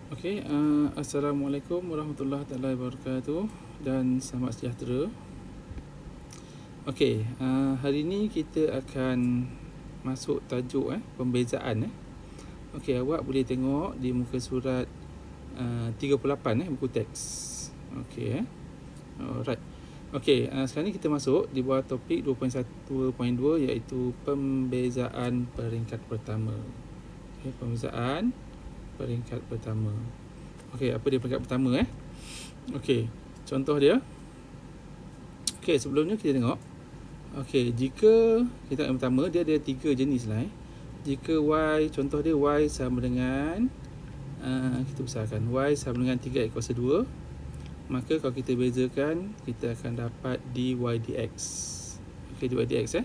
Okey, Assalamualaikum warahmatullahi taala wabarakatuh dan selamat sejahtera. Okey, hari ini kita akan masuk tajuk pembezaan. Okey, awak boleh tengok di muka surat 38 buku teks. Okey. Alright. Okey, sekarang ni kita masuk di bawah topik 2.1.2 iaitu pembezaan peringkat pertama. Okey, pembezaan peringkat pertama. Okey, apa dia peringkat pertama Okey, contoh dia. Okey, sebelumnya kita tengok. Okey, jika kita yang pertama dia ada 3 jenis lah Jika y, contoh dia y sama dengan kita besarkan y sama dengan 3x kuasa 2, maka kalau kita bezakan kita akan dapat dy dx. Okey, dy dx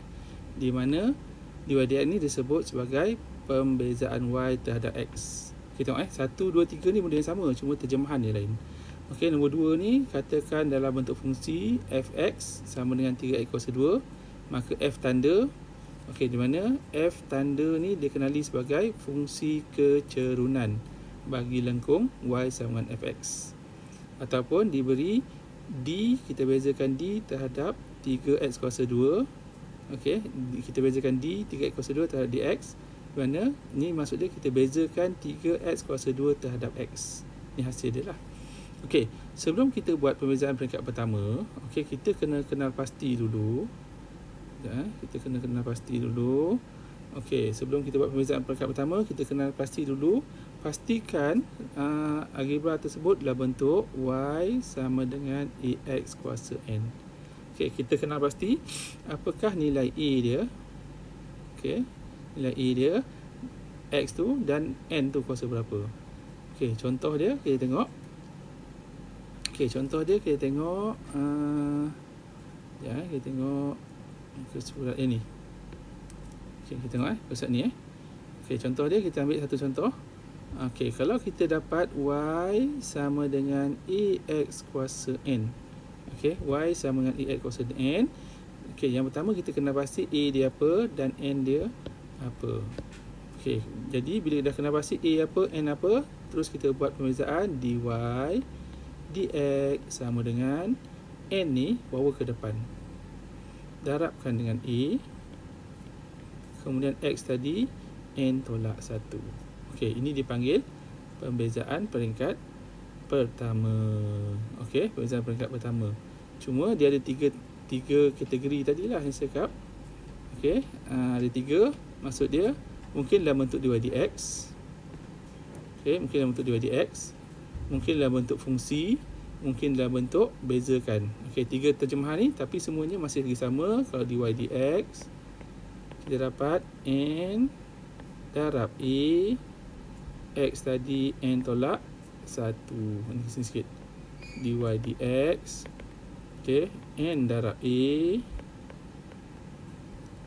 di mana dy dx ni disebut sebagai pembezaan y terhadap x. Kita tengok 1, 2, 3 ni benda yang sama, cuma terjemahan dia lain. Okey, nombor 2 ni katakan dalam bentuk fungsi fx sama dengan 3x kuasa 2, maka f tanda. Okey, di mana f tanda ni dikenali sebagai fungsi kecerunan bagi lengkung y sama dengan fx. Ataupun diberi d, kita bezakan d terhadap 3x kuasa 2. Okey, kita bezakan d 3x kuasa 2 terhadap dx. Mana ni maksud dia kita bezakan 3x kuasa 2 terhadap x. Ni hasil dia lah. Okey, sebelum kita buat pembezaan peringkat pertama, okey, kita kena kenal pasti dulu. Kita kena kenal pasti dulu. Okey, sebelum kita buat pembezaan peringkat pertama, kita kenal pasti dulu. Pastikan algebra tersebut dalam bentuk y sama dengan ax kuasa n. Okey, kita kenal pasti apakah nilai a dia. Okey, nilai a dia x tu dan n tu kuasa berapa. Okey, contoh dia kita tengok. Okey, contoh dia kita tengok kita tengok muka surat ni. Okey, kita tengok muka surat ni Okey, contoh dia kita ambil satu contoh. Okey, kalau kita dapat y sama dengan ax kuasa n. Okey, y sama dengan ax kuasa n. Okey, yang pertama kita kena pasti a dia apa dan n dia apa. Okey, jadi bila dah kenal pasti a apa, n apa, terus kita buat pembezaan dy dx sama dengan n ni bawa ke depan. Darabkan dengan a. Kemudian x tadi n tolak 1. Okey, ini dipanggil pembezaan peringkat pertama. Okey, pembezaan peringkat pertama. Cuma dia ada tiga kategori tadilah yang saya cakap. Okey, ada 3. Maksud dia mungkin dalam bentuk dy dx. Okey, mungkin dalam bentuk dy dx. Mungkin dalam bentuk fungsi, mungkin dalam bentuk bezakan. Okey, 3 terjemahan ni tapi semuanya masih lagi sama. Kalau dy dx kita dapat n darab a, x tadi n tolak 1. Ini sini sikit. Dy dx. Okey, n darab a,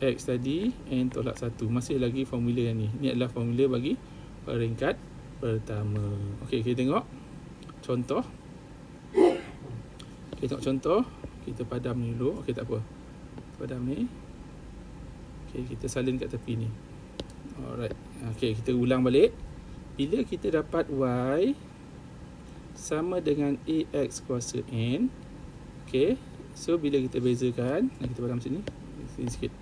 x tadi n tolak 1. Masih lagi formula yang ni. Ini adalah formula bagi peringkat pertama. Okey, kita tengok contoh. Kita tengok contoh. Kita padam ni dulu. Okey, tak apa. Padam ni. Okey, kita salin kat tepi ni. Alright. Okey, kita ulang balik. Bila kita dapat y sama dengan ax kuasa n. Okey. So bila kita bezakan, kita padam sini. Sini sikit.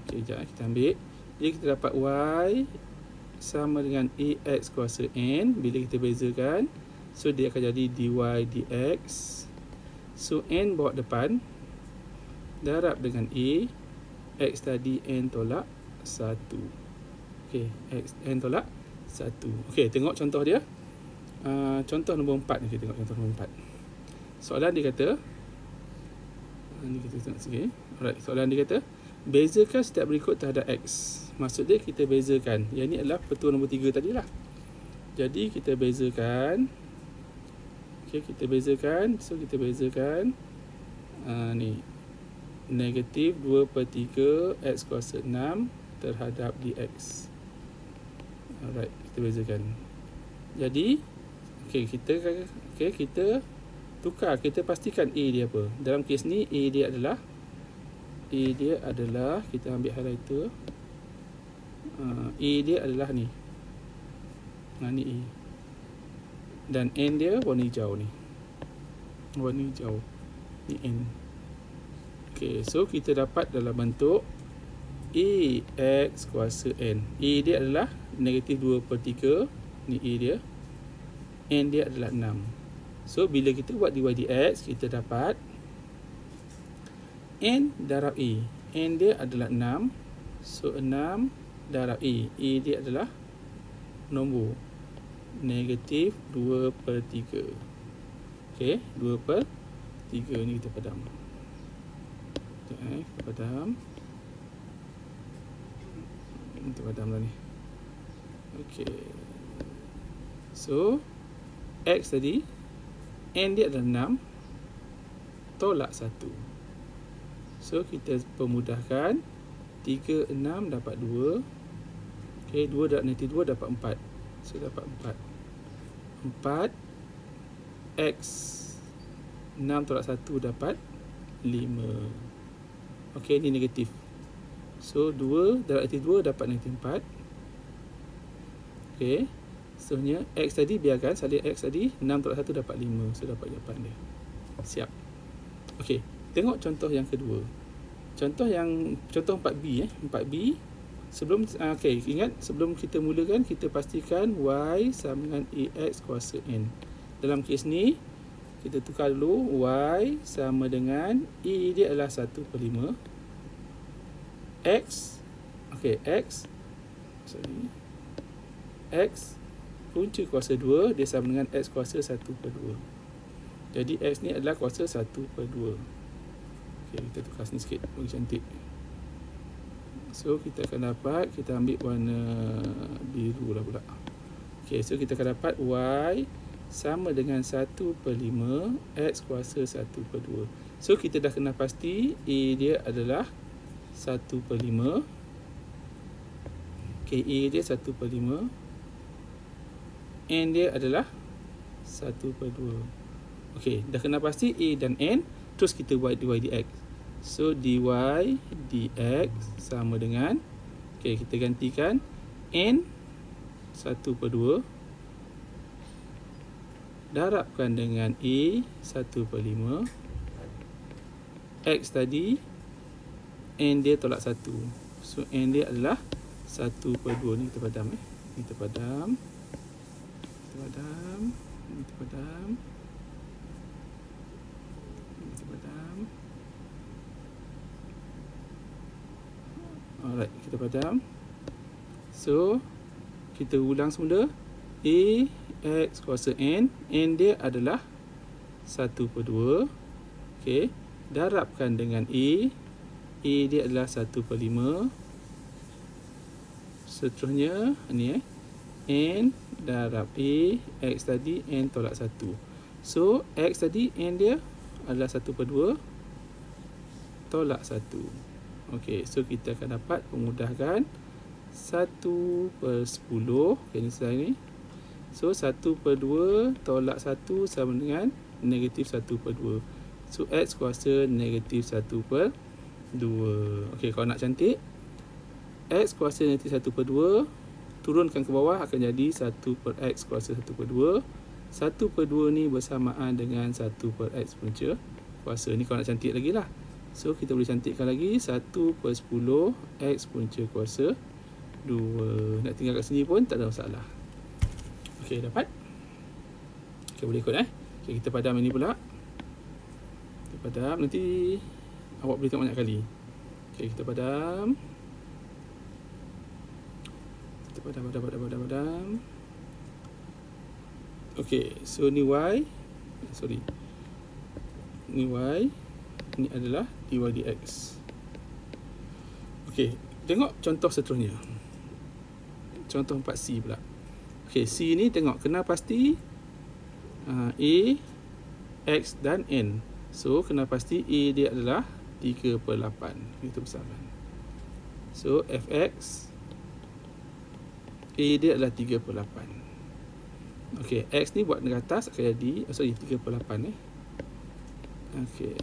Okey, sekejap kita ambil. Bila kita dapat y sama dengan ax kuasa n, bila kita bezakan, so dia akan jadi dy dx. So n bawa depan, darab dengan a, x tadi n tolak 1. Okey, x n tolak 1. Okey, tengok contoh dia. Contoh nombor 4 ni, kita tengok contoh nombor 4. Soalan dia kata, ni kita tengok sikit. Alright, soalan dia kata, bezakan setiap berikut terhadap x. Maksud dia kita bezakan. Yang ni adalah petua nombor 3 tadilah. Jadi kita bezakan. Okey, kita bezakan. So kita bezakan ni negatif 2/3 x kuasa 6 terhadap dx. Alright, kita bezakan. Jadi kita tukar, kita pastikan a dia apa. Dalam kes ni a dia adalah kita ambil highlighter. A dia adalah ni. Ni A. Dan N dia warna hijau ni. Warna hijau. Ni N. Okay, so kita dapat dalam bentuk E X kuasa N. E dia adalah negatif 2/3. Ni E dia. N dia adalah 6. So, bila kita buat dy dx, kita dapat N darab E. N dia adalah 6. So, 6 darab E. E dia adalah nombor. Negatif 2/3. Okay, 2/3 ni kita padam. Okay, kita padam. Kita padam lah ni. Okay. So, X tadi, N dia adalah 6, tolak 1. So, kita pemudahkan. 3, 6 dapat 2. Okay, 2 darab negatif 2 dapat 4. So, dapat 4. 4 X 6 tolak 1 dapat 5. Okay, ni negatif. So, 2 darab negatif 2 dapat negatif 4. Okay. Seterusnya, X tadi biarkan, salin X tadi, 6 tolak 1 dapat 5. So, dapat jawapan dia. Siap. Okay, tengok contoh yang kedua. Contoh 4B. 4B, sebelum, okay, ingat sebelum kita mulakan, kita pastikan Y sama dengan AX kuasa N. Dalam kes ni, kita tukar dulu. Y sama dengan E dia adalah 1/5. X, okay, X punca kuasa 2 dia sama dengan X kuasa 1/2. Jadi X ni adalah kuasa 1/2. Okay, kita tukar sini sikit bagi cantik. So kita akan dapat, kita ambil warna biru lah pula. Okay, so kita akan dapat Y sama dengan 1/5 X kuasa 1/2. So kita dah kena pasti A dia adalah 1/5. Okay, A dia 1/5. N dia adalah 1/2. Okey, dah kena pasti A dan N. Terus kita buat dy dx. So, dy dx sama dengan, okey, kita gantikan N 1/2 darabkan dengan A 1/5. X tadi, N dia tolak 1. So, N dia adalah 1/2. Ni kita padam. Kita padam. Alright, kita padam. So, kita ulang semula. A X kuasa N. N dia adalah 1/2. Okay. Darabkan dengan A. A dia adalah 1/5. Seterusnya, ni N darab A. X tadi, N tolak 1. So, X tadi, N dia adalah 1/2. Tolak 1. Okey, so kita akan dapat memudahkan 1/10. Okay, ni selesai ni. So, 1/2 tolak 1 sama dengan negatif 1/2. So, X kuasa negatif 1/2. Okey, kalau nak cantik, X kuasa negatif 1/2, turunkan ke bawah akan jadi 1/X kuasa 1/2. 1/2 ni bersamaan dengan 1/X punca kuasa. Ni kalau nak cantik lagi lah. So, kita boleh cantikkan lagi 1/10 X punca kuasa 2. Nak tinggal kat sini pun tak ada masalah. Okey, dapat? Okey, boleh ikut Okey, kita padam ini pula. Kita padam, nanti awak boleh tengok banyak kali. Okey, kita padam. Kita padam. Okey, so ni Y. Ni Y. Ini adalah dy dx. Okey, tengok contoh seterusnya. Contoh 4C pula. Okey, C ni tengok, kena pasti A, X dan N. So, kena pasti A dia adalah 3/8. Itu besaran. So, Fx A dia adalah 3/8. Okey, X ni buat ke atas akan jadi 3/8 Okey,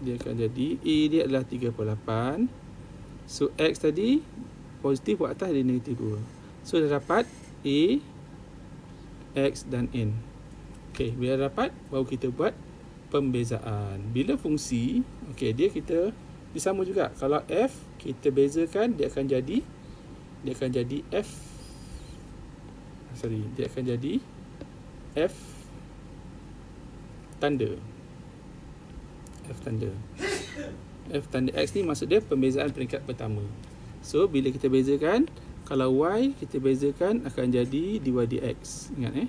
dia akan jadi A dia adalah 3/8. So, X tadi positif buat atas, dia negatif 2. So, dah dapat A, X dan N. Okey, bila dapat baru kita buat pembezaan. Bila fungsi, okey, dia sama juga. Kalau f kita bezakan, dia akan jadi f. Dia akan jadi f tanda. F tanda x ni maksud dia pembezaan peringkat pertama. So bila kita bezakan, kalau y kita bezakan akan jadi dy dx. Ingat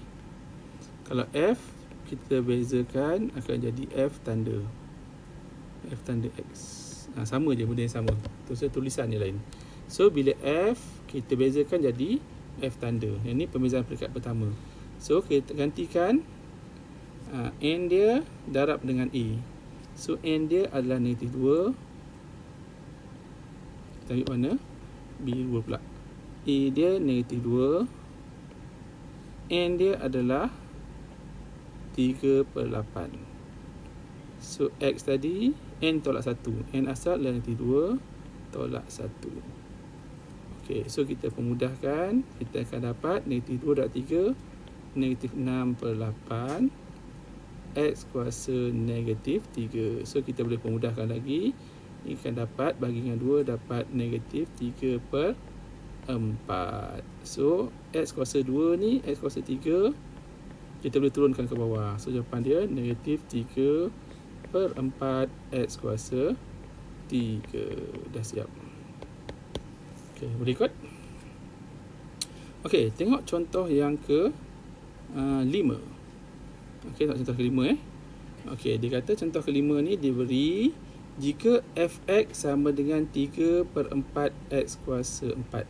Kalau f kita bezakan akan jadi f tanda x. Sama je, benda yang sama. Tulisan yang lain. So bila f kita bezakan jadi f tanda. Yang ni pembezaan peringkat pertama. So kita gantikan n dia darab dengan a. So n dia adalah -2. Kita ambil mana? B2 pula. A dia -2. N dia adalah 3/8. So x tadi, n tolak 1. N asal adalah -2 tolak 1. Okey, so kita pemudahkan. Kita akan dapat -2 darab 3, -6/8. X kuasa -3. So kita boleh pemudahkan lagi. Ini akan dapat bagi dengan 2 dapat -3/4. So X kuasa 2 ni, X kuasa 3, kita boleh turunkan ke bawah. So jawapan dia -3/4 X kuasa 3. Dah siap. Okey, boleh ikut? Okey, tengok contoh yang ke 5. Okey, contoh kelima Okey, dia kata contoh kelima ni diberi jika fx sama dengan 3/4 x kuasa 4.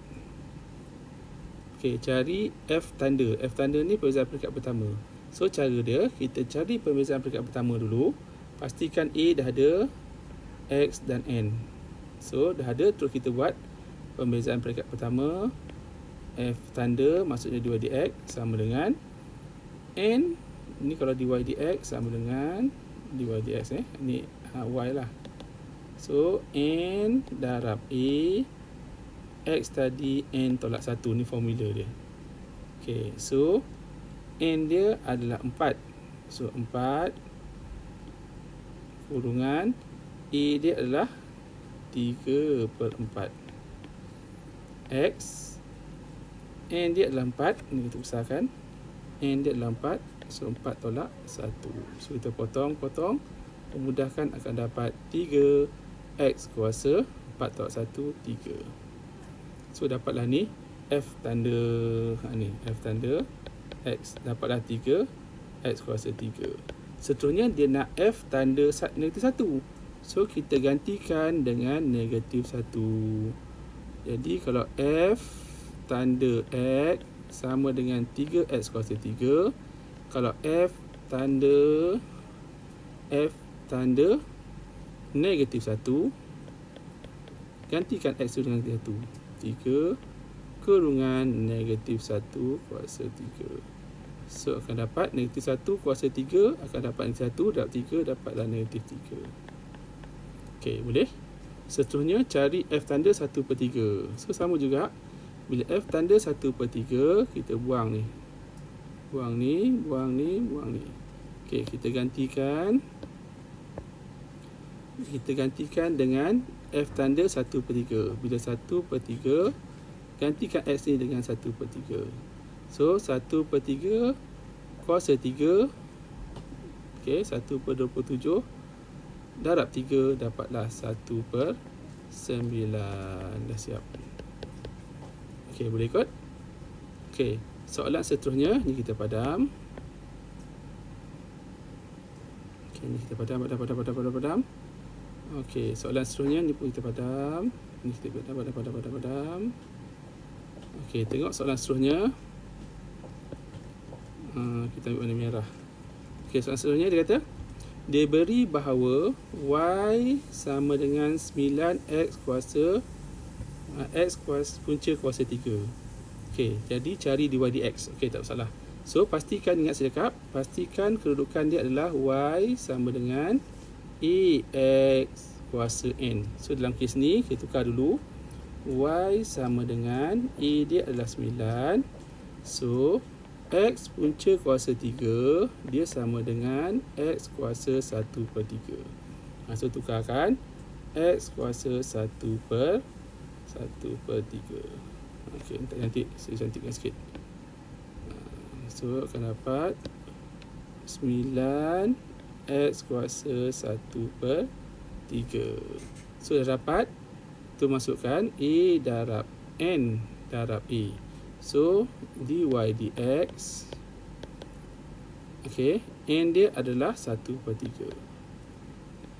Okey, cari f tanda. F tanda ni pembezaan peringkat pertama. So cara dia, kita cari pembezaan peringkat pertama dulu. Pastikan A dah ada x dan n. So dah ada, terus kita buat pembezaan peringkat pertama. F tanda maksudnya dy dx sama dengan n. Ini kalau dy dx sama dengan dy dx Ini y lah. So n darab a, x tadi n tolak 1. Ni formula dia. Okay, so n dia adalah 4. So 4 kurungan a dia adalah 3/4. X n dia adalah 4. Ini kita besarkan. N dia adalah 4. So 4 tolak 1. So kita potong. Memudahkan akan dapat 3 x kuasa 4 tolak 1, 3. So dapatlah ni f tanda. Ni f tanda x. Dapatlah 3 x kuasa 3. Seterusnya dia nak f tanda -1. So kita gantikan dengan -1. Jadi kalau f tanda x sama dengan 3x kuasa 3. Kalau f tanda -1, gantikan x tu dengan -1. 3 kurungan -1 kuasa 3. So akan dapat -1 kuasa 3 akan dapat -1 darab 3 dapatlah -3. Okey, boleh? Seterusnya cari f tanda 1/3. So sama juga. Bila f tanda 1/3, kita buang ni. Buang ni. Okey, kita gantikan dengan f tanda 1/3. Bila 1/3, gantikan x ni dengan 1/3. So 1/3 kuasa 3. Okey, 1/27 darab 3 dapatlah 1/9. Dah siap. Okey, boleh ikut? Okey, soalan seterusnya ni kita padam. Okey, ni kita padam. Okey, soalan seterusnya ni pun kita padam. Ni kita padam. Okey, tengok soalan seterusnya. Kita ambil warna merah. Okey, soalan seterusnya dia kata dia beri bahawa y sama dengan 9x kuasa x punca kuasa 3. Okey, jadi cari dy dx. Okey, tak salah. So pastikan, ingat saya cakap, pastikan kedudukan dia adalah y sama dengan ax kuasa n. So dalam kes ni kita tukar dulu. Y sama dengan a dia adalah 9. So X punca kuasa 3 dia sama dengan X kuasa 1/3. So tukarkan X kuasa 1/3. Okey, tak cantik, saya cantikkan sikit. So akan dapat 9 X kuasa 1/3. So dah dapat. Tu masukkan A darab N darab A. So dy dx, okey, N dia adalah 1/3.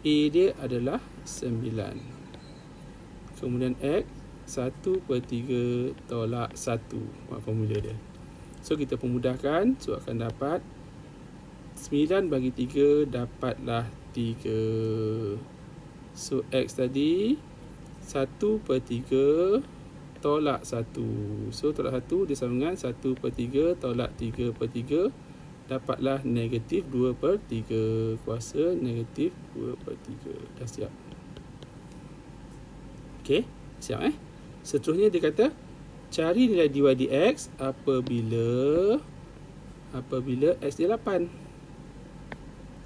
A dia adalah 9. Kemudian X 1/3 tolak 1. Formula dia. So kita pemudahkan. So akan dapat 9 bagi 3 dapatlah 3. So X tadi 1/3 tolak 1. So tolak 1 dia sama dengan 1/3 tolak 3/3. Dapatlah negatif 2/3. Kuasa negatif 2/3. Dah siap. Okey, siap Seterusnya dia kata cari nilai dy dx apabila x dia 8.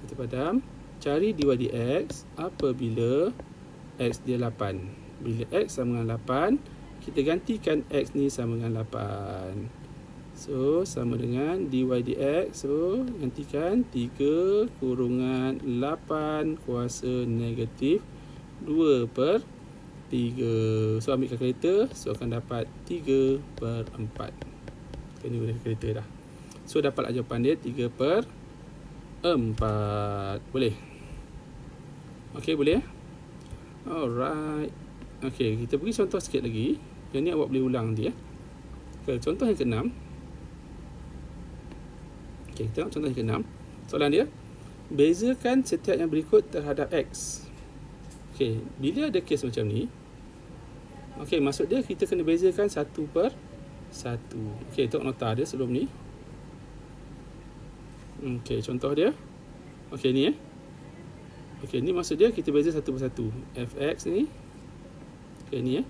Kita padam. Cari dy dx apabila x dia 8. Bila x sama dengan 8, kita gantikan x ni sama dengan 8. So sama dengan dy dx. So gantikan 3 kurungan 8 kuasa negatif 2/3. So ambil kalkulator. So akan dapat 3/4. Ini guna kalkulator dah. So dapatlah jawapan dia 3/4. Boleh? Okey, boleh Alright. Okey, kita pergi contoh sikit lagi. Yang ni awak boleh ulang nanti Okay, contoh yang ke-6. Okey, kita tengok contoh yang ke-6. Soalan dia, bezakan setiap yang berikut terhadap x. Okey, bila ada kes macam ni, okey, maksud dia kita kena bezakan 1/1. Okey, tengok nota dia sebelum ni. Okey, contoh dia. Okey, ni Okey, ni maksud dia kita beza 1/1. Fx ni. Okey, ni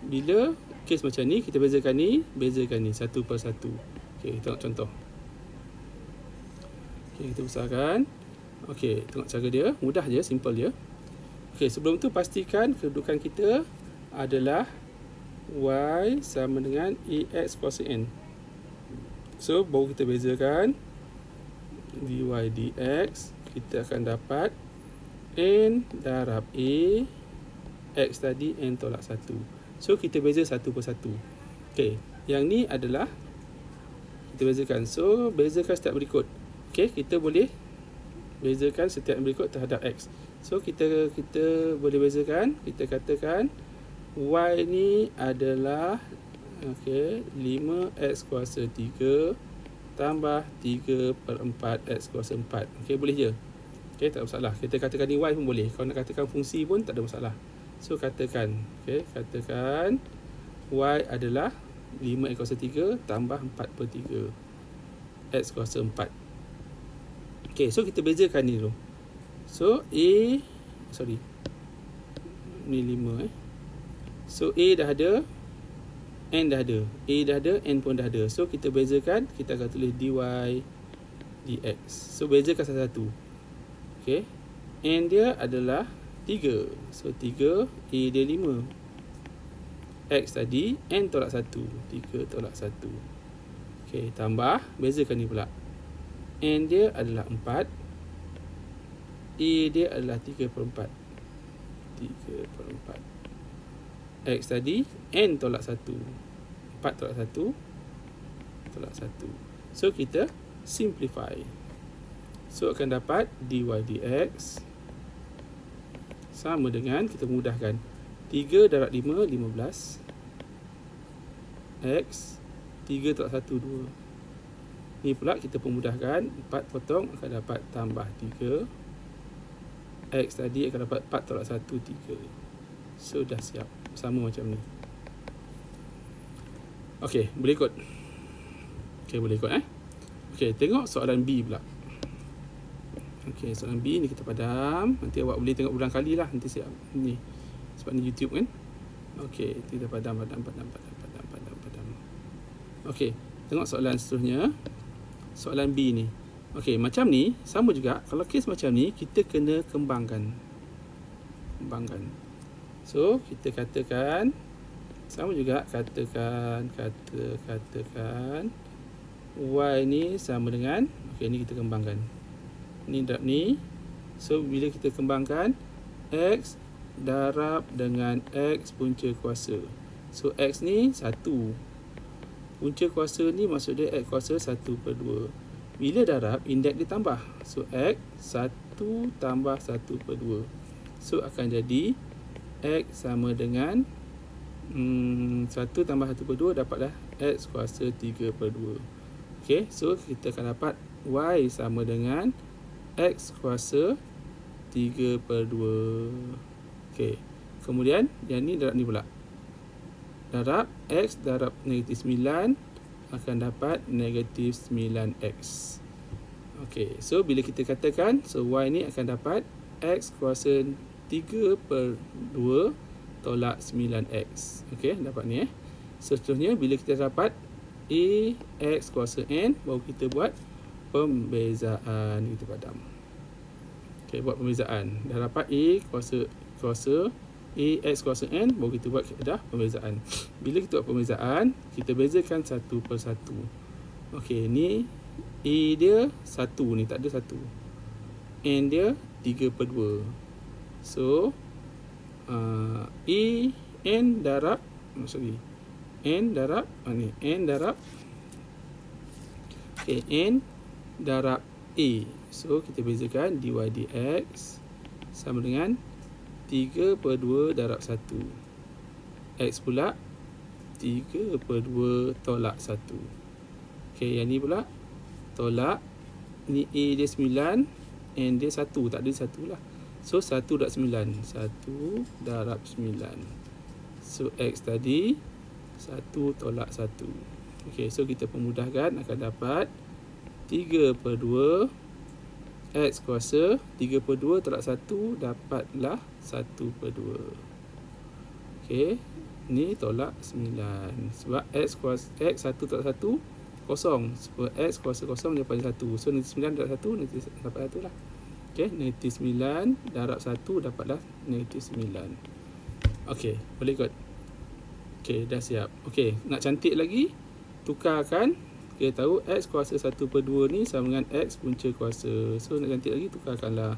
bila kes macam ni, kita bezakan ni 1/1. Okey, tengok contoh. Okey, kita besarkan. Okey, tengok cara dia. Mudah je, simple je. Okey, sebelum tu pastikan kedudukan kita adalah y sama dengan ax kuasa n. So, baru kita bezakan dy dx. Kita akan dapat n darab a, x tadi n tolak 1. So kita beza 1/1. Okey, yang ni adalah kita bezakan. So bezakan setiap berikut. Okey, kita boleh bezakan setiap berikut terhadap x. So kita boleh bezakan. Kita katakan y ni adalah 5x kuasa 3 tambah 3/4 x kuasa 4. Okey, boleh je. Okey, tak ada masalah. Kita katakan ni y pun boleh. Kalau nak katakan fungsi pun tak ada masalah. So katakan, katakan y adalah 5x kuasa 3 tambah 4/3 x kuasa 4. Okey, so kita bezakan ni dulu. So ni 5 So a dah ada, n dah ada. A dah ada, n pun dah ada. So kita bezakan, kita akan tulis dy dx. So bezakan satu-satu. Okey, n dia adalah 3. So 3, a dia 5. X tadi, n tolak 1. 3 tolak 1. Okey, tambah, bezakan ni pula. N dia adalah 4. A dia adalah 3/4. 3/4. X tadi, n tolak 1. 4 tolak 1. Tolak 1. So kita simplify. So akan dapat dy dx sama dengan, kita mudahkan, 3 darab 5, 15. X 3 tolak 1, 2. Ni pula kita pemudahkan, 4 potong akan dapat tambah 3. X tadi akan dapat 4 tolak 1, 3. So dah siap. Sama macam ni. Okey, boleh ikut. Okey, boleh ikut Okey, tengok soalan B pula. Okey, soalan B ni kita padam. Nanti awak boleh tengok berulang kali lah. Nanti siap ni. Sebab ni YouTube kan. Okey, kita padam. Okey, tengok soalan seterusnya. soalan B ni. Okey, macam ni, sama juga. Kalau kes macam ni, kita kena kembangkan. So, kita katakan, sama juga, katakan Y ni sama dengan, okey, ni kita kembangkan. Ni darab ni. So, bila kita kembangkan, X darab dengan X punca kuasa. So, X ni 1. Punca kuasa ni maksud dia X kuasa 1/2. Bila darab, indeks dia tambah. So, X 1 tambah 1/2. So, akan jadi X sama dengan 1 tambah 1/2 dapatlah X kuasa 3/2. Okay, so kita akan dapat Y sama dengan X kuasa 3/2. Okay, kemudian yang ni darab ni pula. Darab X darab negatif 9 akan dapat negatif 9X. Okay, so bila kita katakan, so Y ni akan dapat X kuasa 3/2 tolak 9X. Okay, dapat ni Seterusnya, bila kita dapat A X kuasa N, baru kita buat pembezaan. Kita padam. Okay, buat pembezaan. Dah dapat A kuasa A X kuasa N, baru kita buat dah pembezaan. Bila kita buat pembezaan, kita bezakan satu per satu. Okey, ni A dia 1 ni, tak ada 1. N dia 3/2. So, A N darab, N darab, ni N darab, okay, N darab A. So, kita bezakan dy dx sama dengan 3/2 darab 1. X pula 3/2 tolak 1. Okay, yang ni pula tolak. Ni A dia 9, N dia 1. Tak ada 1 lah. So, 1 darab 9. 1 darab 9. So, X tadi 1 tolak 1. Okay, so kita pemudahkan, akan dapat 3/2 X kuasa 3/2 tolak 1 dapatlah 1/2. Okey, ni tolak 9. Sebab X kuasa X 1 tolak 1 kosong. Sebab X kuasa kosong dia pada 1. So negatif 9 darab 1 negatif dapat 1 lah. Okey, negatif 9 darab 1 dapatlah negatif 9. Okey, boleh ikut. Okey, dah siap. Okey, nak cantik lagi, tukarkan. Kita tahu X kuasa 1/2 ni sama dengan X punca kuasa. So, nak cantik lagi, tukarkanlah.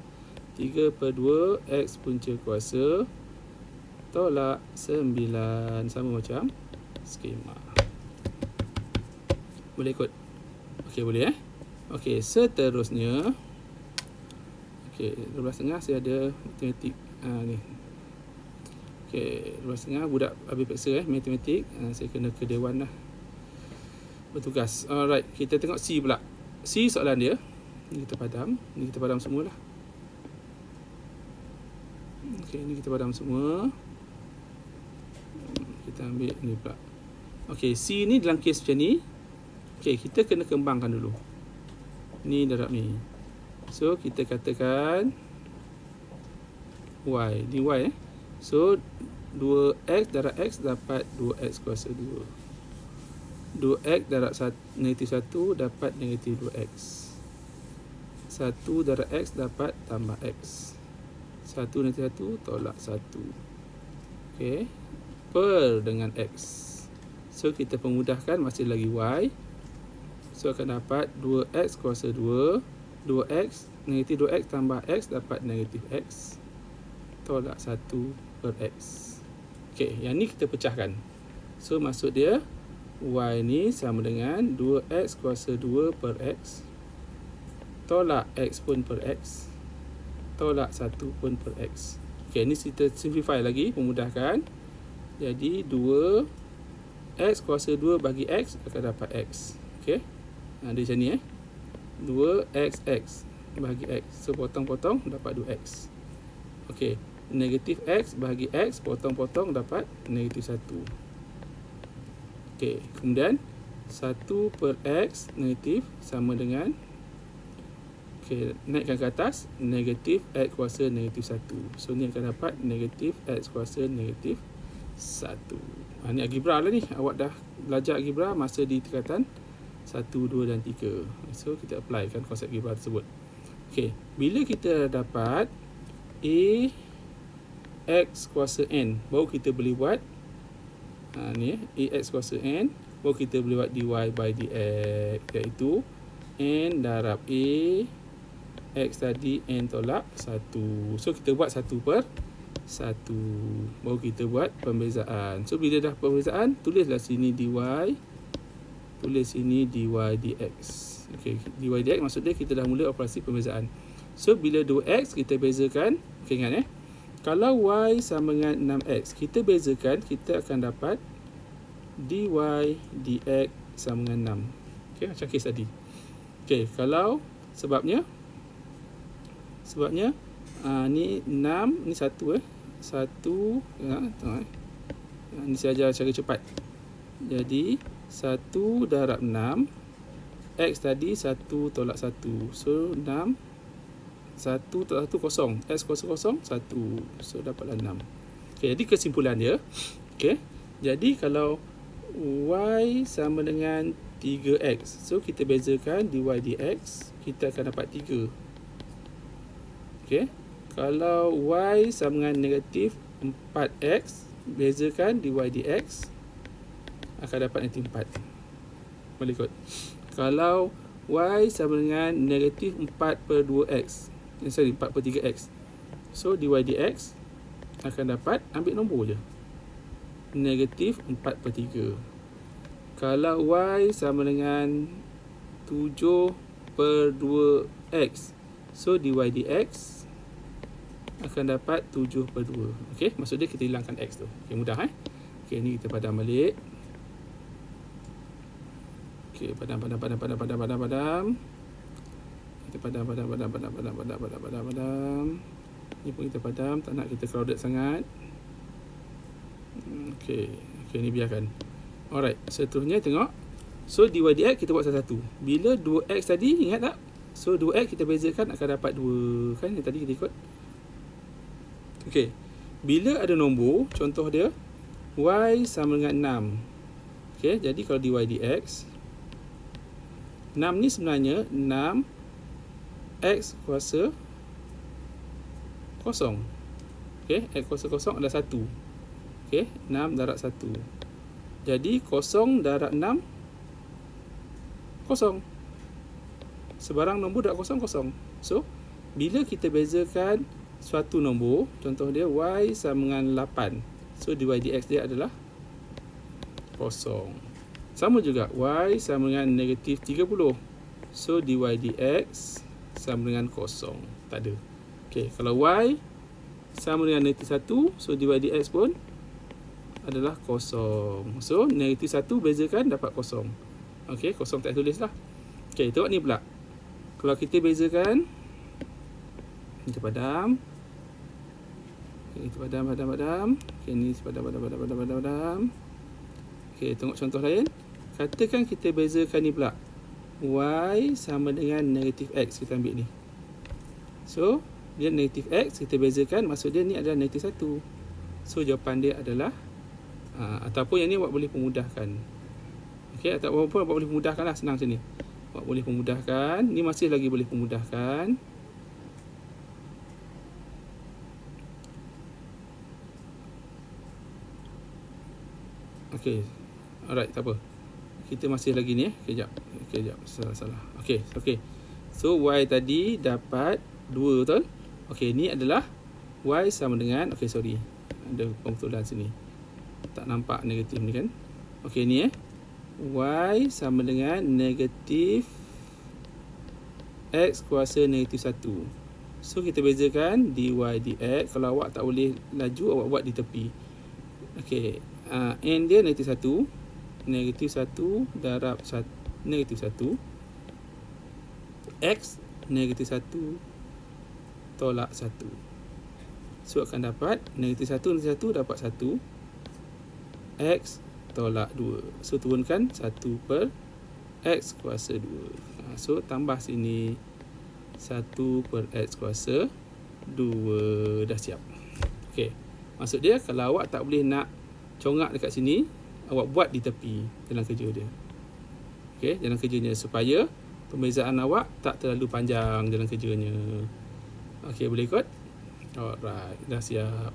3/2 X punca kuasa tolak 9. Sama macam skema. Boleh ikut? Okey, boleh Okey, seterusnya. Okey, 12.5 saya ada matematik. Ni. Okey, 12.5 budak habis peksa matematik. Saya kena ke dewan lah. Bertugas. Alright, kita tengok C pula. C soalan dia. Ni kita padam. Ni kita padam semualah. Okey, ni kita padam semua. Kita ambil ni pula. Okey, C ni dalam kes macam ni. Okey, kita kena kembangkan dulu. Ni darab ni. So, kita katakan Y. Ni Y So, 2X darab X dapat 2X kuasa 2. 2X darab negatif 1 dapat negatif 2X. 1 darab X dapat tambah X. 1 negatif 1 tolak 1. Okey. Per dengan X. So, kita pemudahkan masih lagi Y. So, akan dapat 2X kuasa 2. 2X, negatif 2X tambah X dapat negatif X. Tolak 1 per X. Okey, yang ni kita pecahkan. So, maksud dia, Y ni sama dengan 2X kuasa 2 per X tolak X pun per X tolak 1 pun per X. Okay, ni kita simplify lagi, pemudahkan. Jadi 2X kuasa 2 bagi X akan dapat X. Okay, dia macam ni 2XX bagi X. So, potong-potong dapat 2X. Okay, negatif X bagi X, potong-potong dapat negatif 1. Okey, kemudian 1 per X negatif sama dengan, okey, naikkan ke atas, negatif X kuasa negatif 1. So, ni akan dapat negatif X kuasa negatif 1. Ni algebra lah ni. Awak dah belajar algebra masa di tingkatan 1, 2 dan 3. So kita apply kan konsep Gilbert tersebut. Okey, bila kita dapat A X kuasa N, baru kita boleh buat ni A X kuasa N, baru kita boleh buat dy by dx, iaitu N darab A X tadi N tolak 1. So kita buat 1 per 1, baru kita buat pembezaan. So bila dah pembezaan, tulislah sini dy, tulis sini dy dx. Okey, dy dx maksud dia kita dah mula operasi pembezaan. So bila 2x kita bezakan, okey ingat kalau y sama dengan 6x, kita bezakan, kita akan dapat dy dx sama dengan 6. Okey, macam kes tadi. Okey, kalau sebabnya ni 6, ni 1 1 ya, tengok ni saya ajar cara cepat. Jadi 1 darab 6, X tadi 1 tolak 1. So 6, 1 tolak 1 kosong. X kosong 1. So dapatlah 6. Okay, jadi kesimpulan dia. Okay, jadi kalau Y sama dengan 3X, so kita bezakan dy dx, kita akan dapat 3. Okay, kalau Y sama dengan negatif 4X, bezakan dy dx, akan dapat nanti 4. Boleh ikut. Kalau Y sama dengan negatif 4 per 2X, 4 per 3X, so dy dx akan dapat, ambil nombor je, negatif 4 per 3. Kalau Y sama dengan 7 per 2X, so dy dx akan dapat 7 per 2. Okey, maksud dia kita hilangkan X tu. Okey, mudah Okey, ni kita padam balik. Okey, padam. Kita padam. Ni pun kita padam, tak nak kita crowded sangat. Okey, ni biarkan. Alright, seterusnya tengok. So dy dx kita buat satu-satu. Bila 2x tadi, ingat tak? So 2x kita bezakan akan dapat 2. Kan yang tadi kita ikut. Okey, bila ada nombor, contoh dia y sama dengan 6. Okey, jadi kalau dy dx, 6 ni sebenarnya 6 x kuasa kosong. Okey, x kuasa kosong adalah 1. Okey, 6 darab 1. Jadi kosong darab 6 kosong. Sebarang nombor darab kosong kosong. So bila kita bezakan suatu nombor, contoh dia y sama dengan 8, so dy dx dia adalah kosong. Sama juga y sama dengan negatif 30, so dy dx sama dengan kosong. Tak ada. Okey, kalau y sama dengan negatif 1, so dy dx pun adalah kosong. So negatif 1 bezakan dapat kosong. Okey, kosong tak tulis lah. Okey, tengok ni pula. Kalau kita bezakan, kita padam. Okay, kita padam. Okay, ni padam. Okay, tengok contoh lain. Katakan kita bezakan ni pula. Y sama dengan negatif X. Kita ambil ni. So, dia negatif X. Kita bezakan. Maksud dia ni adalah negatif 1. So, jawapan dia adalah ataupun yang ni buat boleh pemudahkan. Okay, ataupun buat boleh pemudahkan lah. Senang sini. Buat boleh pemudahkan. Ni masih lagi boleh pemudahkan. Okey. Alright, tak apa. Kita masih lagi ni Okey, jap. Salah. Okey. So y tadi dapat 2, betul? Okey, ni adalah y sama dengan, okey, sorry. Ada pembetulan sini. Tak nampak negatif ni kan? Okey, ni y sama dengan negatif x kuasa negatif 1. So kita bezakan dy dx. Kalau awak tak boleh laju, awak buat di tepi. Okey. N dia negatif 1. Negatif 1 darab negatif 1. X negatif 1 tolak 1. So akan dapat negatif 1 dapat 1. X tolak 2. So turunkan 1 per X kuasa 2. So tambah sini 1 per X kuasa 2. Dah siap. Okey. Maksud dia kalau awak tak boleh nak congak dekat sini, awak buat di tepi dalam kerja dia. Okey, jalan kerjanya supaya pembezaan awak tak terlalu panjang jalan kerjanya. Okey, boleh ikut? Alright, dah siap.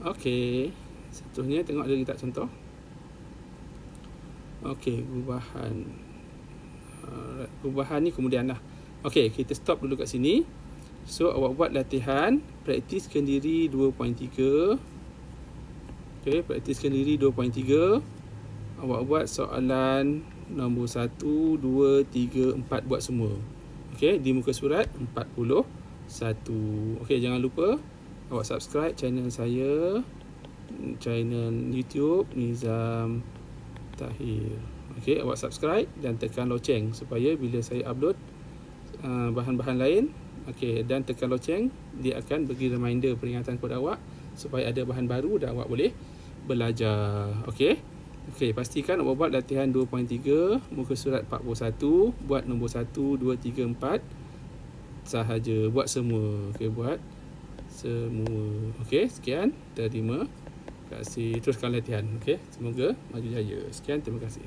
Okey, seterusnya tengok lagi tak contoh. Okey, perubahan. Perubahan ni kemudian lah. Okey, kita stop dulu kat sini. So, awak buat latihan, praktiskan diri 2.3. Okey, praktiskan diri 2.3. Awak buat soalan nombor 1, 2, 3, 4 buat semua. Okey, di muka surat 41. Okey, jangan lupa awak subscribe channel saya, channel YouTube Nizam Tahir. Okey, awak subscribe dan tekan loceng supaya bila saya upload bahan-bahan lain, okey, dan tekan loceng, dia akan bagi reminder peringatan kepada awak supaya ada bahan baru dan awak boleh belajar. Okey. Okey, pastikan awak buat latihan 2.3 muka surat 41, buat nombor 1, 2, 3, 4 sahaja, buat semua. Okey, buat semua. Okey, sekian. Terima kasih. Teruskan latihan. Okey, semoga maju jaya. Sekian, terima kasih.